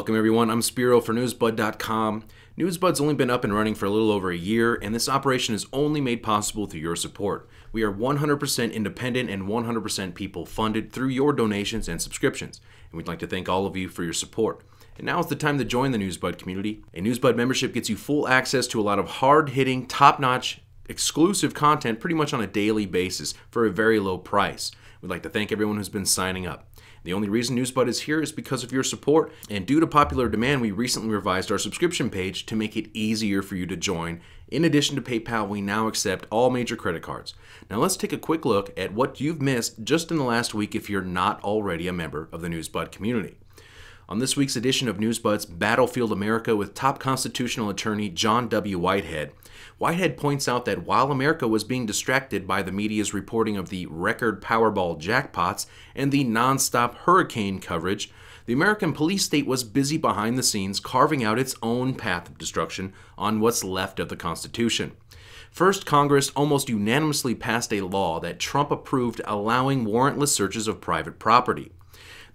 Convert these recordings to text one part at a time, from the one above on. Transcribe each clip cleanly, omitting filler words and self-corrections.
Welcome everyone, I'm Spiro for Newsbud.com. Newsbud's only been up and running for a little over a year, and this operation is only made possible through your support. We are 100% independent and 100% people funded through your donations and subscriptions, and we'd like to thank all of you for your support. And now is the time to join the Newsbud community. A Newsbud membership gets you full access to a lot of hard-hitting, top-notch, exclusive content pretty much on a daily basis for a very low price. We'd like to thank everyone who's been signing up. The only reason Newsbud is here is because of your support, and due to popular demand, we recently revised our subscription page to make it easier for you to join. In addition to PayPal, we now accept all major credit cards. Now let's take a quick look at what you've missed just in the last week if you're not already a member of the Newsbud community. On this week's edition of Newsbud's Battlefield America with top constitutional attorney John W. Whitehead, Whitehead points out that while America was being distracted by the media's reporting of the record Powerball jackpots and the non-stop hurricane coverage, the American police state was busy behind the scenes carving out its own path of destruction on what's left of the Constitution. First, Congress almost unanimously passed a law that Trump approved allowing warrantless searches of private property.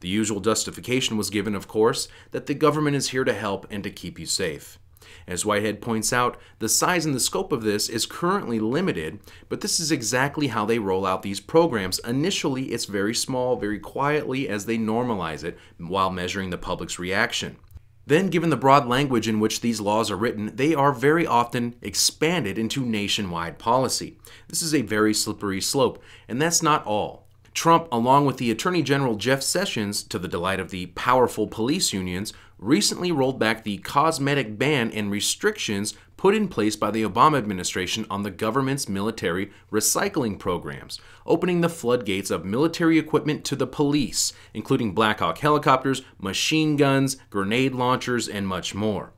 The usual justification was given, of course, that the government is here to help and to keep you safe. As Whitehead points out, the size and the scope of this is currently limited, but this is exactly how they roll out these programs. Initially, it's very small, very quietly as they normalize it while measuring the public's reaction. Then, given the broad language in which these laws are written, they are very often expanded into nationwide policy. This is a very slippery slope, and that's not all. Trump, along with the Attorney General Jeff Sessions, to the delight of the powerful police unions, recently rolled back the cosmetic ban and restrictions put in place by the Obama administration on the government's military recycling programs, opening the floodgates of military equipment to the police, including Black Hawk helicopters, machine guns, grenade launchers, and much more.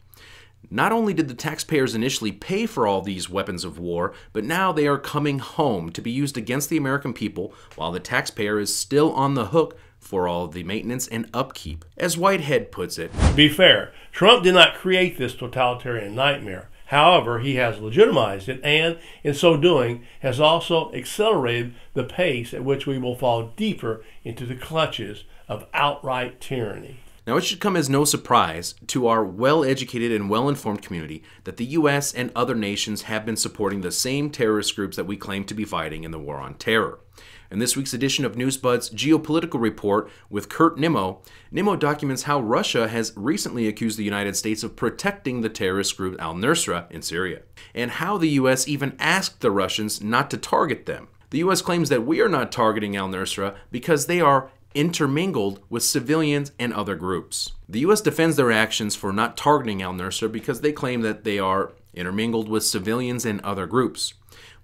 Not only did the taxpayers initially pay for all these weapons of war, but now they are coming home to be used against the American people while the taxpayer is still on the hook for all of the maintenance and upkeep. As Whitehead puts it, to be fair, Trump did not create this totalitarian nightmare. However, he has legitimized it and, in so doing, has also accelerated the pace at which we will fall deeper into the clutches of outright tyranny. Now, it should come as no surprise to our well-educated and well-informed community that the U.S. and other nations have been supporting the same terrorist groups that we claim to be fighting in the war on terror. In this week's edition of Newsbud's Geopolitical Report with Kurt Nimmo, Nimmo documents how Russia has recently accused the United States of protecting the terrorist group al-Nusra in Syria, and how the U.S. even asked the Russians not to target them. The U.S. claims that we are not targeting al-Nusra because they are intermingled with civilians and other groups. The U.S. defends their actions for not targeting al-Nusra because they claim that they are intermingled with civilians and other groups.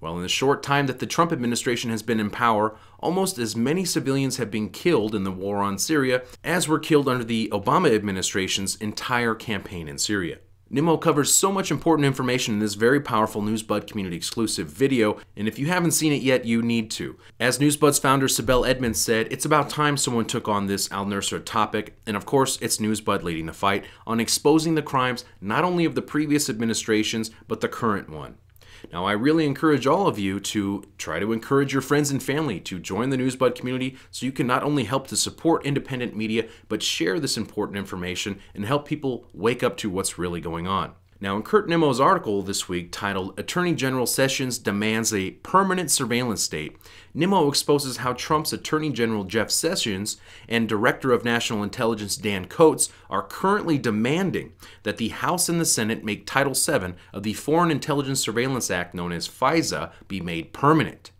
Well, in the short time that the Trump administration has been in power, almost as many civilians have been killed in the war on Syria as were killed under the Obama administration's entire campaign in Syria. Nimmo covers so much important information in this very powerful Newsbud community exclusive video, and if you haven't seen it yet, you need to. As Newsbud's founder Sibel Edmonds said, it's about time someone took on this al-Nusra topic, and of course, it's Newsbud leading the fight on exposing the crimes not only of the previous administrations, but the current one. Now, I really encourage all of you to try to encourage your friends and family to join the Newsbud community so you can not only help to support independent media, but share this important information and help people wake up to what's really going on. Now, in Kurt Nimmo's article this week titled Attorney General Sessions Demands a Permanent Surveillance State, Nimmo exposes how Trump's Attorney General Jeff Sessions and Director of National Intelligence Dan Coats are currently demanding that the House and the Senate make Title VII of the Foreign Intelligence Surveillance Act known as FISA be made permanent.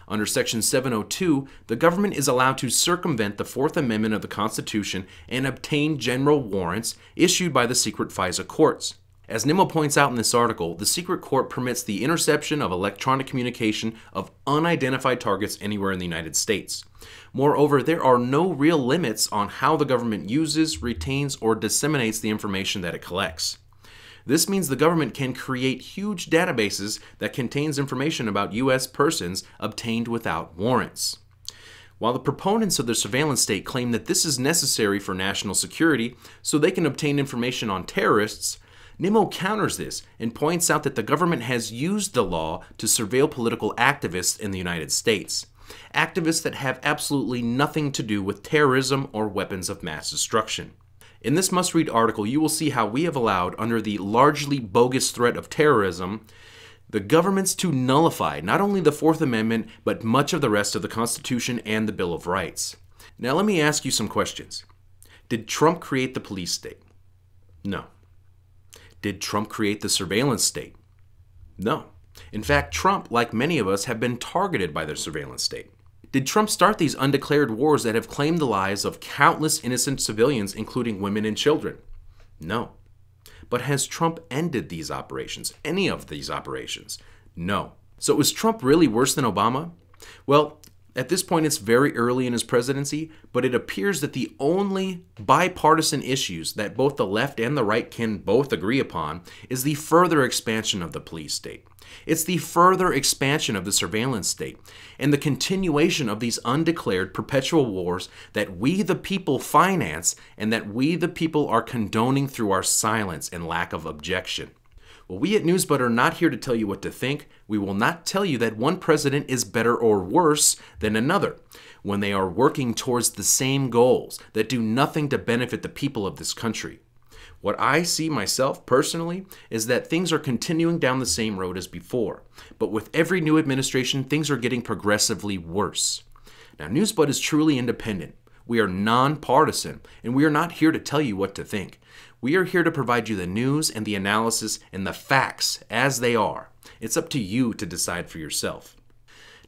Under Section 702, the government is allowed to circumvent the Fourth Amendment of the Constitution and obtain general warrants issued by the secret FISA courts. As Nimmo points out in this article, the secret court permits the interception of electronic communication of unidentified targets anywhere in the United States. Moreover, there are no real limits on how the government uses, retains, or disseminates the information that it collects. This means the government can create huge databases that contains information about U.S. persons obtained without warrants. While the proponents of the surveillance state claim that this is necessary for national security so they can obtain information on terrorists, Nimmo counters this and points out that the government has used the law to surveil political activists in the United States. Activists that have absolutely nothing to do with terrorism or weapons of mass destruction. In this must-read article, you will see how we have allowed, under the largely bogus threat of terrorism, the governments to nullify not only the Fourth Amendment, but much of the rest of the Constitution and the Bill of Rights. Now let me ask you some questions. Did Trump create the police state? No. Did Trump create the surveillance state? No. In fact, Trump, like many of us, have been targeted by the surveillance state. Did Trump start these undeclared wars that have claimed the lives of countless innocent civilians, including women and children? No. But has Trump ended these operations? Any of these operations? No. So is Trump really worse than Obama? Well, at this point it's very early in his presidency, but it appears that the only bipartisan issues that both the left and the right can both agree upon is the further expansion of the police state. It's the further expansion of the surveillance state and the continuation of these undeclared perpetual wars that we the people finance and that we the people are condoning through our silence and lack of objection. Well, we at Newsbud are not here to tell you what to think. We will not tell you that one president is better or worse than another when they are working towards the same goals that do nothing to benefit the people of this country. What I see myself personally is that things are continuing down the same road as before, but with every new administration, things are getting progressively worse. Now, Newsbud is truly independent. We are nonpartisan, and we are not here to tell you what to think. We are here to provide you the news and the analysis and the facts as they are. It's up to you to decide for yourself.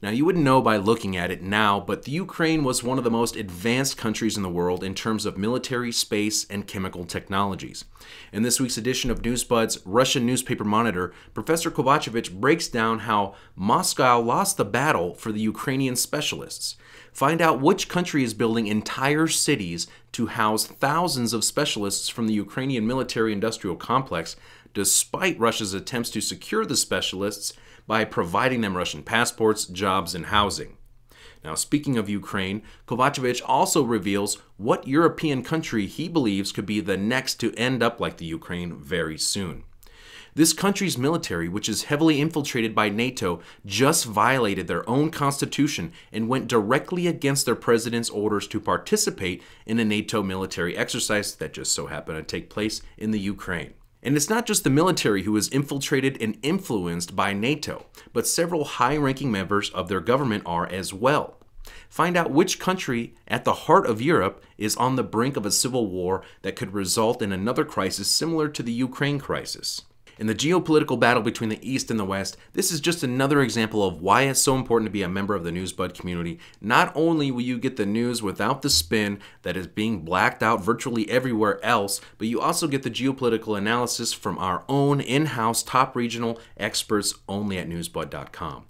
Now, you wouldn't know by looking at it now, but the Ukraine was one of the most advanced countries in the world in terms of military, space, and chemical technologies. In this week's edition of Newsbud's Russian Newspaper Monitor, Professor Kovacevic breaks down how Moscow lost the battle for the Ukrainian specialists. Find out which country is building entire cities to house thousands of specialists from the Ukrainian military-industrial complex, despite Russia's attempts to secure the specialists by providing them Russian passports, jobs, and housing. Now, speaking of Ukraine, Kovacevic also reveals what European country he believes could be the next to end up like the Ukraine very soon. This country's military, which is heavily infiltrated by NATO, just violated their own constitution and went directly against their president's orders to participate in a NATO military exercise that just so happened to take place in the Ukraine. And it's not just the military who is infiltrated and influenced by NATO, but several high-ranking members of their government are as well. Find out which country at the heart of Europe is on the brink of a civil war that could result in another crisis similar to the Ukraine crisis. In the geopolitical battle between the East and the West, this is just another example of why it's so important to be a member of the Newsbud community. Not only will you get the news without the spin that is being blacked out virtually everywhere else, but you also get the geopolitical analysis from our own in-house top regional experts only at newsbud.com.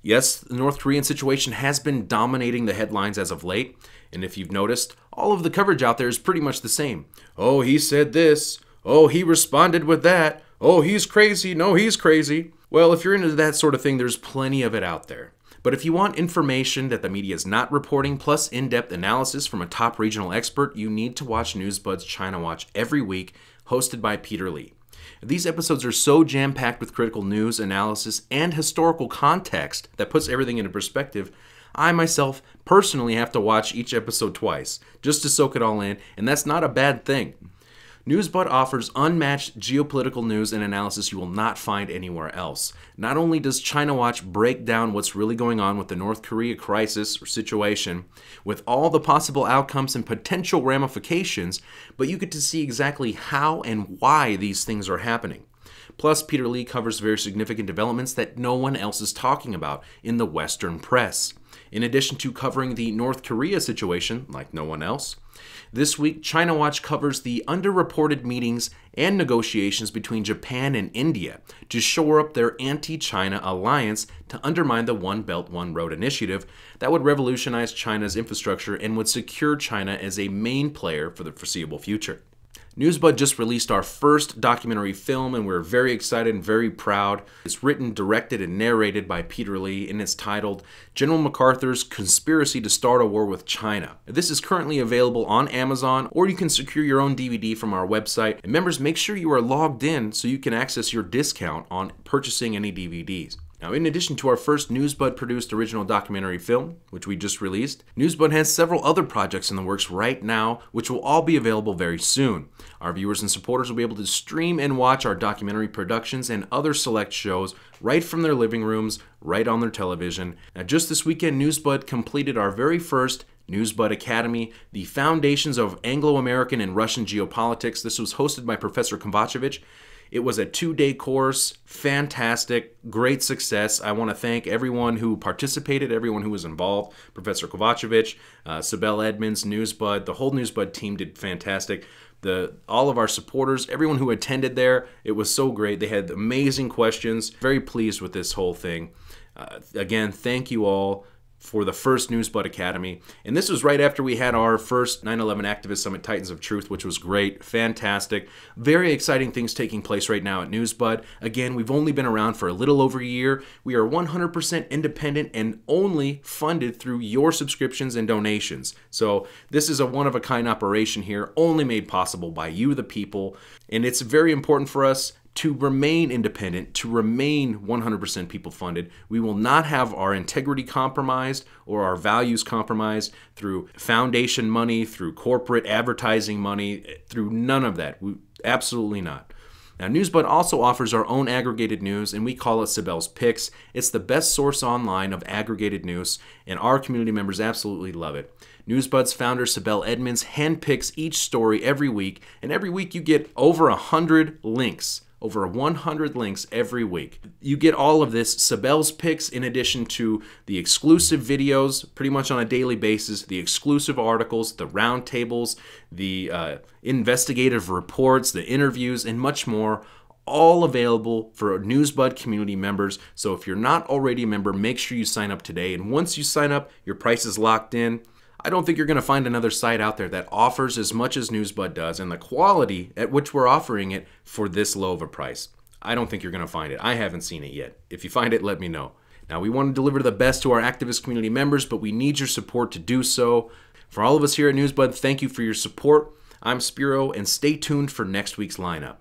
Yes, the North Korean situation has been dominating the headlines as of late, and if you've noticed, all of the coverage out there is pretty much the same. Oh, he said this. Oh, he responded with that. Oh, he's crazy. No, he's crazy. Well, if you're into that sort of thing, there's plenty of it out there. But if you want information that the media is not reporting, plus in-depth analysis from a top regional expert, you need to watch Newsbud's China Watch every week, hosted by Peter Lee. These episodes are so jam-packed with critical news, analysis, and historical context that puts everything into perspective. I myself personally have to watch each episode twice, just to soak it all in, and that's not a bad thing. Newsbud offers unmatched geopolitical news and analysis you will not find anywhere else. Not only does China Watch break down what's really going on with the North Korea crisis or situation, with all the possible outcomes and potential ramifications, but you get to see exactly how and why these things are happening. Plus, Peter Lee covers very significant developments that no one else is talking about in the Western press. In addition to covering the North Korea situation, like no one else, this week China Watch covers the underreported meetings and negotiations between Japan and India to shore up their anti-China alliance to undermine the One Belt, One Road initiative that would revolutionize China's infrastructure and would secure China as a main player for the foreseeable future. Newsbud just released our first documentary film, and we're very excited and very proud. It's written, directed, and narrated by Peter Lee, and it's titled General MacArthur's Conspiracy to Start a War with China. This is currently available on Amazon, or you can secure your own DVD from our website. And members, make sure you are logged in so you can access your discount on purchasing any DVDs. Now, in addition to our first Newsbud produced original documentary film, which we just released, Newsbud has several other projects in the works right now, which will all be available very soon. Our viewers and supporters will be able to stream and watch our documentary productions and other select shows right from their living rooms, right on their television. Now, just this weekend, Newsbud completed our very first Newsbud Academy, the Foundations of Anglo-American and Russian Geopolitics. This was hosted by Professor Kovacevic. It was a 2-day course, fantastic, great success. I want to thank everyone who participated, everyone who was involved. Professor Kovacevic, Sibel Edmonds, Newsbud, the whole Newsbud team did fantastic. All of our supporters, everyone who attended there, it was so great. They had amazing questions. Very pleased with this whole thing. Again, thank you all for the first Newsbud Academy. And this was right after we had our first 9/11 Activist Summit Titans of Truth, which was great, fantastic. Very exciting things taking place right now at Newsbud. Again, we've only been around for a little over a year. We are 100% independent and only funded through your subscriptions and donations. So this is a one-of-a-kind operation here, only made possible by you, the people. And it's very important for us to remain independent, to remain 100% people funded. We will not have our integrity compromised or our values compromised through foundation money, through corporate advertising money, through none of that. Absolutely not. Now, Newsbud also offers our own aggregated news, and we call it Sibel's Picks. It's the best source online of aggregated news, and our community members absolutely love it. Newsbud's founder, Sibel Edmonds, handpicks each story every week, and every week you get over 100 links. Over 100 links every week. You get all of this, Sibel's Picks, in addition to the exclusive videos, pretty much on a daily basis, the exclusive articles, the roundtables, the investigative reports, the interviews, and much more, all available for Newsbud community members. So if you're not already a member, make sure you sign up today. And once you sign up, your price is locked in. I don't think you're going to find another site out there that offers as much as Newsbud does and the quality at which we're offering it for this low of a price. I don't think you're going to find it. I haven't seen it yet. If you find it, let me know. Now, we want to deliver the best to our activist community members, but we need your support to do so. For all of us here at Newsbud, thank you for your support. I'm Spiro, and stay tuned for next week's lineup.